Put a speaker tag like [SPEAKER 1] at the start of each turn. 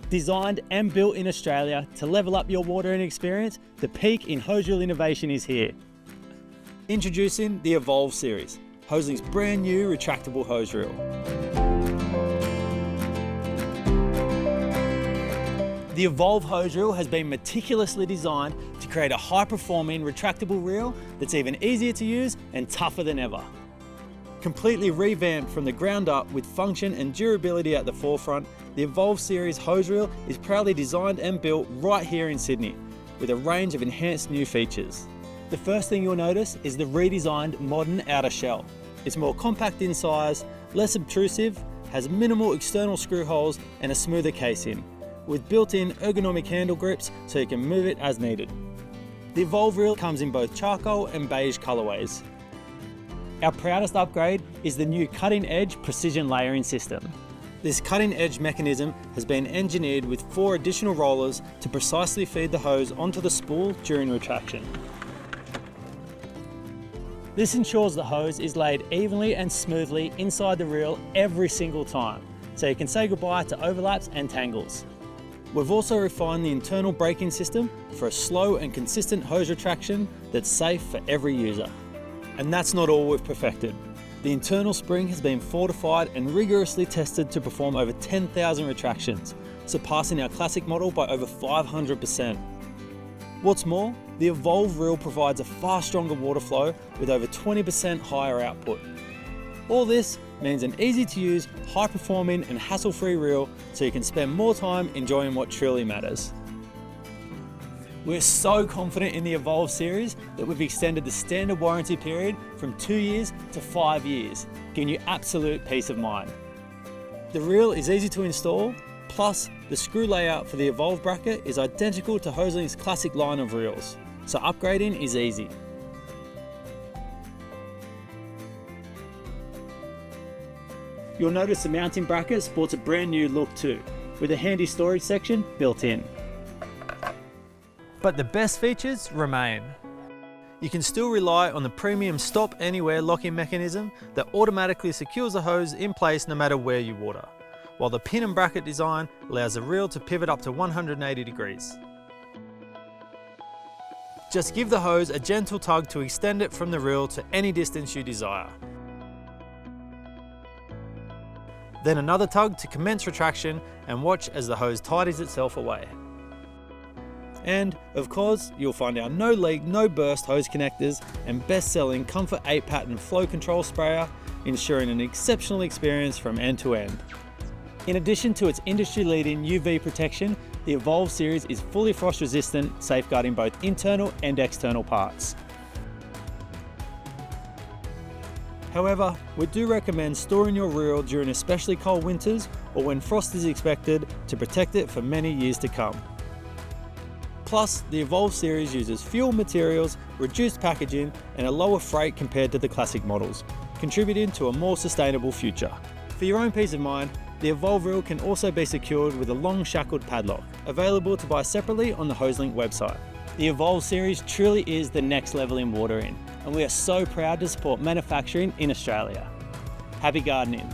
[SPEAKER 1] Designed and built in Australia to level up your watering experience, the peak in hose reel innovation is here. Introducing the Evolve series, Hoselink's brand new retractable hose reel. The Evolve hose reel has been meticulously designed to create a high-performing retractable reel that's even easier to use and tougher than ever. Completely revamped from the ground up with function and durability at the forefront, the Evolve series hose reel is proudly designed and built right here in Sydney, with a range of enhanced new features. The first thing you'll notice is the redesigned modern outer shell. It's more compact in size, less obtrusive, has minimal external screw holes and a smoother casing, with built-in ergonomic handle grips so you can move it as needed. The Evolve reel comes in both charcoal and beige colorways. Our proudest upgrade is the new cutting-edge precision layering system. This cutting-edge mechanism has been engineered with 4 additional rollers to precisely feed the hose onto the spool during retraction. This ensures the hose is laid evenly and smoothly inside the reel every single time, so you can say goodbye to overlaps and tangles. We've also refined the internal braking system for a slow and consistent hose retraction that's safe for every user. And that's not all we've perfected. The internal spring has been fortified and rigorously tested to perform over 10,000 retractions, surpassing our classic model by over 500%. What's more, the Evolve reel provides a far stronger water flow with over 20% higher output. All this means an easy to use, high performing and hassle-free reel so you can spend more time enjoying what truly matters. We're so confident in the Evolve series that we've extended the standard warranty period from 2 years to 5 years, giving you absolute peace of mind. The reel is easy to install, plus the screw layout for the Evolve bracket is identical to Hoselink's classic line of reels, so upgrading is easy. You'll notice the mounting bracket sports a brand new look too, with a handy storage section built in. But the best features remain. You can still rely on the premium Stop Anywhere locking mechanism that automatically secures the hose in place no matter where you water, while the pin and bracket design allows the reel to pivot up to 180 degrees. Just give the hose a gentle tug to extend it from the reel to any distance you desire. Then another tug to commence retraction and watch as the hose tidies itself away. And of course, you'll find our no leak, no burst hose connectors and best-selling Comfort 8 pattern flow control sprayer, ensuring an exceptional experience from end to end. In addition to its industry-leading UV protection, the Evolve series is fully frost resistant, safeguarding both internal and external parts. However, we do recommend storing your reel during especially cold winters or when frost is expected to protect it for many years to come. Plus, the Evolve series uses fewer materials, reduced packaging, and a lower freight compared to the classic models, contributing to a more sustainable future. For your own peace of mind, the Evolve reel can also be secured with a long shackled padlock, available to buy separately on the Hoselink website. The Evolve series truly is the next level in watering, and we are so proud to support manufacturing in Australia. Happy gardening!